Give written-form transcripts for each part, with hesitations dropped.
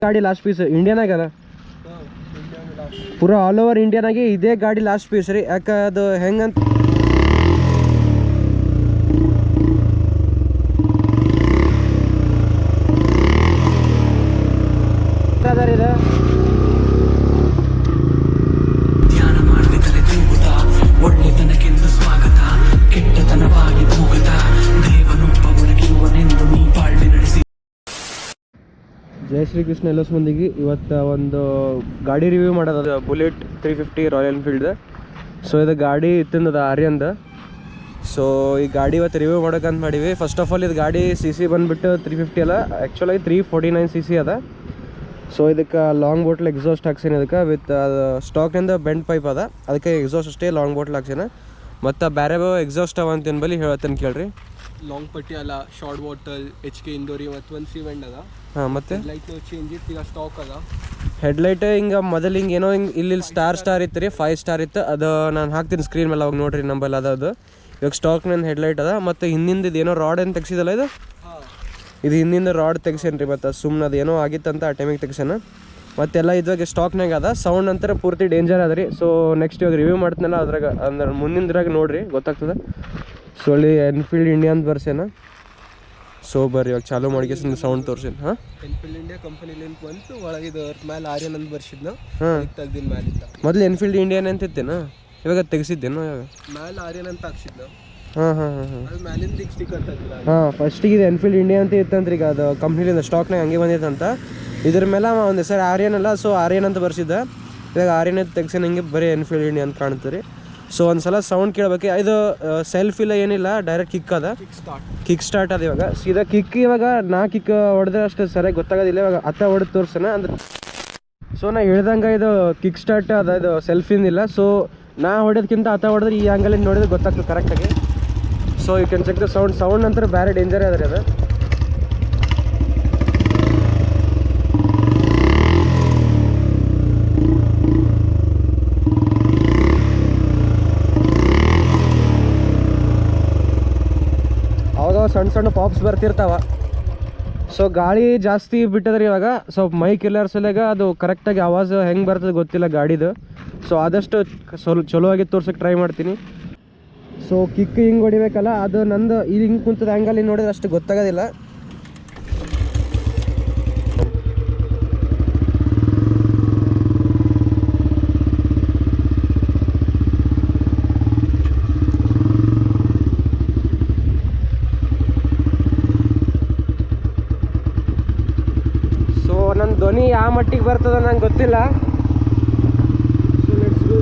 ಗಾಡಿ last piece ಇಂಡಿಯಾನಾಗಲ್ಲ ಪೂರಾ all over ಇಂಡಿಯಾನಾಗೆ ಇದೇ ಗಾಡಿ ಲಾಸ್ಟ್ ಪೀಸ್ ರೀ. ಯಾಕೆ ಅದು ಹೆಂಗಂತ ಇದು ಧ್ಯಾನ ಮಾಡಬೇಕಲೆ ತೂಗುತ್ತ ಒಳ್ಳೆತನಕ್ಕೆಂದು ಸ್ವಾಗತ ಕೆಟ್ಟತನವಾಗಿ ಭೂಗತ ದೇವನೊಬ್ಬ ಒಳಗಿರುವನೆಂದು ನೀ ಬಾಳ್ವೆ ನಡೆಸಿ. ಜೈ ಶ್ರೀ ಕೃಷ್ಣ ಎಲ್ಲ ಮಂದಿಗೆ ಇವತ್ತು ಒಂದು ಗಾಡಿ ರಿವ್ಯೂ ಮಾಡೋದು ಬುಲೆಟ್ 350 ರಾಯಲ್ ಎನ್ಫೀಲ್ಡ್. ಸೊ ಇದು ಗಾಡಿ ಇತ್ತಿಂದ ಆರ್ಯಂದ. ಸೊ ಈ ಗಾಡಿ ಇವತ್ತು ರಿವ್ಯೂ ಮಾಡೋಕ್ಕಂತ ಮಾಡೀವಿ. ಫಸ್ಟ್ ಆಫ್ ಆಲ್ ಇದು ಗಾಡಿ CC ಬಂದುಬಿಟ್ಟು 350 ಅಲ್ಲ, ಆ್ಯಕ್ಚುಲಾಗಿ 349 CC ಅದ. ಸೊ ಇದಕ್ಕೆ ಲಾಂಗ್ ಬೋಟ್ಲ್ ಎಕ್ಸಾಸ್ಟ್ ಹಾಕ್ಸೀನಿ. ಇದಕ್ಕೆ ವಿತ್ ಅದು ಸ್ಟಾಕ್ನಿಂದ ಬೆಂಡ್ ಪೈಪ್ ಅದ, ಅದಕ್ಕೆ ಎಕ್ಸಾಸ್ಟ್ ಅಷ್ಟೇ ಲಾಂಗ್ ಬೋಟ್ಲ್ ಹಾಕ್ಸೀನಿ. ಮತ್ತು ಬೇರೆ ಎಕ್ಸಾಸ್ಟ್ ಅವ ಅಂತ ಬಳಿ ಹೇಳ್ತೇನೆ ಕೇಳ್ರಿ. ಲಾಂಗ್ ಪಟ್ಟಿ ಅಲ್ಲ, ಶಾರ್ಟ್ ಬಾಟಲ್, HK ಇಂದೋರಿ ಮತ್ತು ಒಂದು ಸಿವೆಂಡ್ ಅದ. ಹಾಂ, ಮತ್ತು ಲೈಟ್ ಚೇಂಜ್ ಇತ್ತು, ಈಗ ಸ್ಟಾಕ್ ಅದ. ಹೆಡ್ಲೈಟ್ ಹಿಂಗೆ ಮೊದಲು ಹಿಂಗೆ ಏನೋ ಹಿಂಗೆ ಇಲ್ಲಿ ಸ್ಟಾರ್ ಇತ್ತು ರೀ, 5 ಸ್ಟಾರ್ ಇತ್ತು. ಅದು ನಾನು ಹಾಕ್ತೀನಿ ಸ್ಕ್ರೀನ್ ಮೇಲೆ, ಅವಾಗ ನೋಡಿರಿ ನಂಬಲ್ಲಿ ಅದು ಇವಾಗ ಸ್ಟಾಕ್ನಿಂದ ಹೆಡ್ಲೈಟ್ ಅದ. ಮತ್ತು ಹಿಂದಿಂದ ಇದೇನೋ ರಾಡ್ ಏನು ತೆಗ್ಸಿದಲ್ಲ, ಇದು ಹಿಂದಿಂದ ರಾಡ್ ತೆಗ್ಸೇನು ರೀ. ಮತ್ತು ಸುಮ್ಮನೆ ಅದು ಏನೋ ಆಗಿತ್ತಂತ ಆ ಟೈಮಿಗೆ ತೆಗ್ಸೇನ. ಮತ್ತೆಲ್ಲ ಇದ್ರಾಗ ಸ್ಟಾಕ್ನಾಗ ಅದ. ಸೌಂಡ್ ಅಂತಾರೆ ಪೂರ್ತಿ ಡೇಂಜರ್ ಅದ ರೀ. ಸೊ ನೆಕ್ಸ್ಟ್ ಇವಾಗ ರಿವ್ಯೂ ಮಾಡ್ತೀನಲ್ಲ ಅದ್ರಾಗ ಅಂದ್ರೆ ಮುಂದಿಂದ್ರಾಗ ನೋಡಿರಿ ಗೊತ್ತಾಗ್ತದೆ. ಸೊ ಅಲ್ಲಿ ಎನ್ಫೀಲ್ಡ್ ಇಂಡಿಯಾನ್ ಬರ್ಸೇನ. ಸೊ ಬರ್ರಿ ಇವಾಗ ಚಾಲೂ ಮಾಡ್ಕೇಸಿಂದ ಸೌಂಡ್ ತೋರ್ಸೇನು. ಹಾಂ, ಎನ್ಫೀಲ್ಡ್ ಇಂಡಿಯಾ ಕಂಪನಿ ಲಿಂಕ್ ಬಂತು ಒಳಗಿದ್ದು ಮೇಲೆ ಆರ್ಯನ್ ಅಂತ ಬರ್ಸಿದ್ನ. ತೆಗ್ದಿನ ಮ್ಯಾಲಿಂದ ಮೊದಲು ಎನ್ಫೀಲ್ಡ್ ಇಂಡಿಯನ್ ಅಂತ ಇತ್ತೇನು, ಇವಾಗ ತೆಗ್ಸಿದ್ದೇನು? ಇವಾಗ ಮ್ಯಾಲೆ ಆರ್ಯನ್ ಅಂತ ಹಾಕ್ಸಿದ್ನ. ಹಾಂ ಹಾಂ ಹಾಂ ಹಾಂ ಅದು ಮ್ಯಾಲಿಂದ ಈಗ ಸ್ಟಿಕರ್ ತೆಗ್ದಿಲ್ಲ. ಹಾಂ, ಫಸ್ಟಿಗೆ ಇದು ಎನ್ಫೀಲ್ಡ್ ಇಂಡಿಯಾ ಅಂತ ಇತ್ತಂತ್ರಿ. ಈಗ ಅದು ಕಂಪ್ನಿಲಿಂದ ಸ್ಟಾಕ್ನಾಗ ಹಂಗೆ ಬಂದಿತ್ತಂತ. ಇದ್ರ ಮೇಲೆ ಒಂದು ಹೆಸರು ಆರ್ಯನ್ ಅಲ್ಲ, ಸೊ ಆರ್ಯನ್ ಅಂತ ಬರ್ಸಿದ್ದ. ಇವಾಗ ಆರ್ಯನ್ ಅಂತ ತೆಗ್ಸೇನೆ ಹಿಂಗೆ ಬರೀ ಎನ್ಫೀಲ್ಡ್ ಇಂಡಿಯಾ ಅಂತ ಕಾಣ್ತೀರಿ. ಸೊ ಒಂದು ಸಲ ಸೌಂಡ್ ಕೇಳಬೇಕು. ಇದು ಸೆಲ್ಫ್ ಇಲ್ಲ, ಏನಿಲ್ಲ, ಡೈರೆಕ್ಟ್ ಕಿಕ್ ಅದ, ಕಿಕ್ ಸ್ಟಾರ್ಟ್ ಅದ. ಇವಾಗ ಸೀದಾ ಕಿಕ್, ಇವಾಗ ನಾ ಕಿಕ್ ಹೊಡೆದ್ರೆ ಅಷ್ಟು ಸರಿಯಾಗಿ ಗೊತ್ತಾಗೋದಿಲ್ಲ. ಇವಾಗ ಅತ್ತ ಹೊಡೆದು ತೋರ್ಸೋಣ ಅಂದ್ರೆ. ಸೊ ನಾ ಹೇಳ್ದಂಗೆ ಇದು ಕಿಕ್ ಸ್ಟಾರ್ಟ್ ಅದ, ಇದು ಸೆಲ್ಫಿಂದಿಲ್ಲ. ಸೊ ನಾ ಹೊಡೆದಕ್ಕಿಂತ ಅತ್ತ ಹೊಡೆದ್ರೆ ಈ ಆ್ಯಂಗಲಿಂದ ನೋಡಿದ್ರೆ ಗೊತ್ತಾಗ್ತದೆ ಕರೆಕ್ಟಾಗಿ. So you can check the sound ನಂತರ ಬೇರೆ ಡೇಂಜರೇ ಅದ ರೀ ಅದು. ಅವಾಗ ಸಣ್ಣ ಪಾಪ್ಸ್ ಬರ್ತಿರ್ತಾವ. ಸೊ ಗಾಳಿ ಜಾಸ್ತಿ ಬಿಟ್ಟದ್ರಿ ಇವಾಗ. ಸ್ವಲ್ಪ ಮೈಕ್ ಇಲ್ಲರ ಸಲಗ ಅದು ಕರೆಕ್ಟಾಗಿ ಆವಾಜ್ ಹೆಂಗೆ ಬರ್ತದೆ ಗೊತ್ತಿಲ್ಲ ಗಾಡಿದು. ಸೊ ಆದಷ್ಟು ಚಲೋ ಆಗಿ ತೋರ್ಸೋಕ್ಕೆ ಟ್ರೈ ಮಾಡ್ತೀನಿ. ಸೊ ಕಿಕ್ ಹಿಂಗೆ ಹೊಡಿಬೇಕಲ್ಲ, ಅದು ನಂದು ಇದು ಹಿಂಗೆ ಕುಂತದ ಆ್ಯಂಗಲ್ ಹಿಂಗೆ ನೋಡಿದ್ರೆ ಅಷ್ಟು ಗೊತ್ತಾಗೋದಿಲ್ಲ. ಸೊ ನನ್ನ ಧ್ವನಿ ಯಾವ ಮಟ್ಟಿಗೆ ಬರ್ತದ ನಂಗೆ ಗೊತ್ತಿಲ್ಲ. So let's go.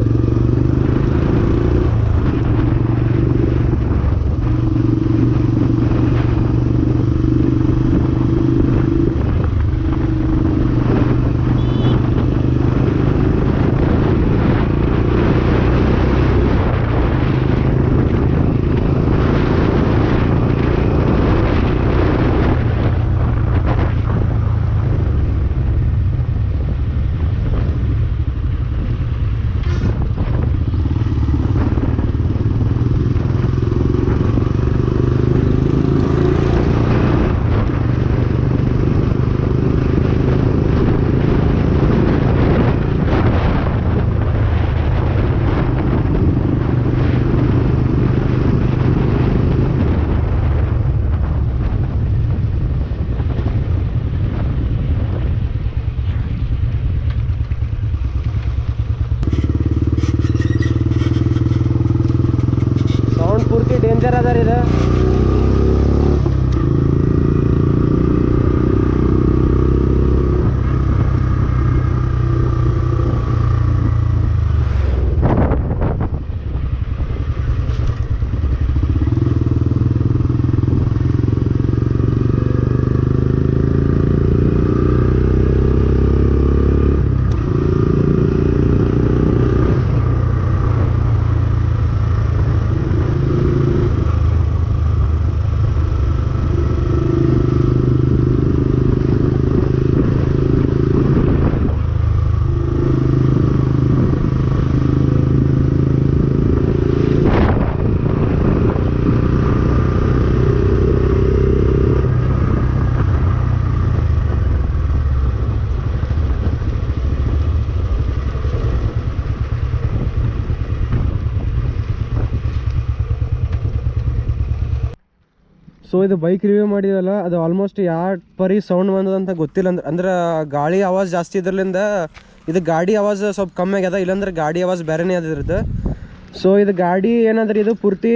ಸೊ ಇದು ಬೈಕ್ ರಿವ್ಯೂ ಮಾಡಿದ್ವಲ್ಲ ಅದು ಆಲ್ಮೋಸ್ಟ್ ಯಾವ ಪರಿ ಸೌಂಡ್ ಬಂದದಂತ ಗೊತ್ತಿಲ್ಲ ಅಂದ್ರೆ ಗಾಳಿ ಆವಾಜ್ ಜಾಸ್ತಿ ಇದ್ರಲಿಂದ ಇದು ಗಾಡಿ ಆವಾಜ್ ಸ್ವಲ್ಪ ಕಮ್ಮಿ ಆಗ್ಯದ, ಇಲ್ಲಾಂದ್ರೆ ಗಾಡಿ ಆವಾಜ್ ಬೇರೆನೇ ಅದಿರುತ್ತೆ. ಸೊ ಇದು ಗಾಡಿ ಏನಂದ್ರೆ ಇದು ಪೂರ್ತಿ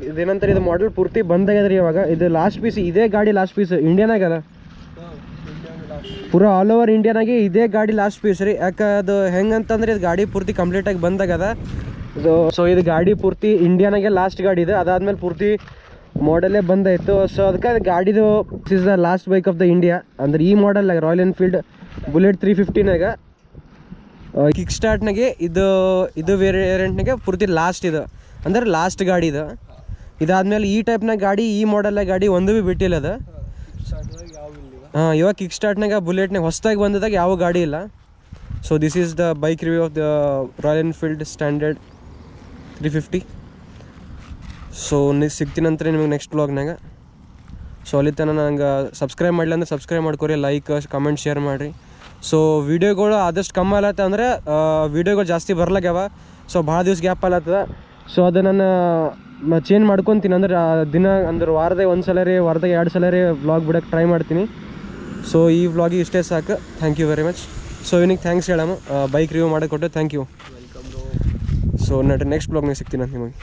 ಇದೇನಂತಾರೆ ಇದು ಮಾಡೆಲ್ ಪೂರ್ತಿ ಬಂದಾಗ್ಯದ್ರಿ. ಇವಾಗ ಇದು ಲಾಸ್ಟ್ ಪೀಸ್, ಇದೇ ಗಾಡಿ ಲಾಸ್ಟ್ ಪೀಸ್ ಇಂಡಿಯಾನಾಗಲ್ಲ, ಪೂರಾ ಆಲ್ ಓವರ್ ಇಂಡಿಯಾನಾಗೆ ಇದೇ ಗಾಡಿ ಲಾಸ್ಟ್ ಪೀಸ್ ರೀ. ಯಾಕೆ ಅದು ಹೆಂಗಂತಂದ್ರೆ ಇದು ಗಾಡಿ ಪೂರ್ತಿ ಕಂಪ್ಲೀಟಾಗಿ ಬಂದಾಗದ. ಸೊ ಇದು ಗಾಡಿ ಪೂರ್ತಿ ಇಂಡಿಯಾನಾಗೆ ಲಾಸ್ಟ್ ಗಾಡಿ ಇದೆ, ಅದಾದ್ಮೇಲೆ ಪೂರ್ತಿ ಮಾಡೆಲ್ಲೇ ಬಂದಾಯಿತು. ಸೊ ಅದಕ್ಕೆ ಅದು ಗಾಡಿದು this is the last bike of the India. ಅಂದ್ರೆ ಈ ಮಾಡೆಲ್ನಾಗ ರಾಯಲ್ ಎನ್ಫೀಲ್ಡ್ ಬುಲೆಟ್ 350ನಾಗ ಕಿಕ್ ಸ್ಟಾರ್ಟ್ನಾಗೆ ಇದು ವೇರಿಯಂಟ್ನಾಗೆ ಪೂರ್ತಿ ಲಾಸ್ಟ್ ಇದು, ಅಂದ್ರೆ ಲಾಸ್ಟ್ ಗಾಡಿ ಇದು. ಇದಾದ್ಮೇಲೆ ಈ ಟೈಪ್ನಾಗ ಗಾಡಿ, ಈ ಮಾಡೆಲ್ನಾಗ ಗಾಡಿ ಒಂದು ಭೀ ಬಿಟ್ಟಿಲ್ಲ ಅದು. ಹಾಂ, ಇವಾಗ ಕಿಕ್ ಸ್ಟಾರ್ಟ್ನಾಗ ಬುಲೆಟ್ನಾಗ ಹೊಸದಾಗಿ ಬಂದದಾಗ ಯಾವ ಗಾಡಿ ಇಲ್ಲ. So this is the bike review of the Royal Enfield standard 350. So ಸಿಗ್ತೀನಂತ ನಿಮಗೆ ನೆಕ್ಸ್ಟ್ ವ್ಲಾಗ್ನಾಗ. ಸೊ ಅಲ್ಲಿ ತನಕ ನಂಗೆ ಸಬ್ಸ್ಕ್ರೈಬ್ ಮಾಡಲಿ ಅಂದ್ರೆ ಸಬ್ಸ್ಕ್ರೈಬ್ ಮಾಡ್ಕೊರಿ, ಲೈಕ್ ಕಮೆಂಟ್ ಶೇರ್ ಮಾಡಿರಿ. ಸೊ ವೀಡಿಯೋಗಳು ಆದಷ್ಟು ಕಮ್ಮಿ ಆಲತ್ತ ಅಂದರೆ ವೀಡಿಯೋಗಳು ಜಾಸ್ತಿ ಬರ್ಲಾಗ್ಯಾವ. ಸೊ ಭಾಳ ದಿವ್ಸ ಗ್ಯಾಪ್ ಆಲತ್ತದ. ಸೊ ಅದು ನಾನು ಚೇಂಜ್ ಮಾಡ್ಕೊತೀನಿ, ಅಂದ್ರೆ ದಿನ ಅಂದ್ರೆ ವಾರದಾಗ 1 ಸಲ ರೀ, ವಾರದಾಗ 2 ಸಲ ರೀ ವ್ಲಾಗ್ ಬಿಡೋಕ್ಕೆ ಟ್ರೈ ಮಾಡ್ತೀನಿ. ಸೊ ಈ ವ್ಲಾಗಿಗೆ ಇಷ್ಟೇ ಸಾಕು. Thank you very much. So ಇವನಿಗೆ ಥ್ಯಾಂಕ್ಸ್ ಹೇಳಮ್ಮ, ಬೈಕ್ ರಿವ್ಯೂ ಮಾಡಿಕೊಟ್ಟು ಥ್ಯಾಂಕ್ ಯು. ಸೊ ನೆಕ್ಸ್ಟ್ ವ್ಲಾಗ್ನಾಗ ಸಿಗ್ತೀನಿ ಅಂತ ನಿಮಗೆ.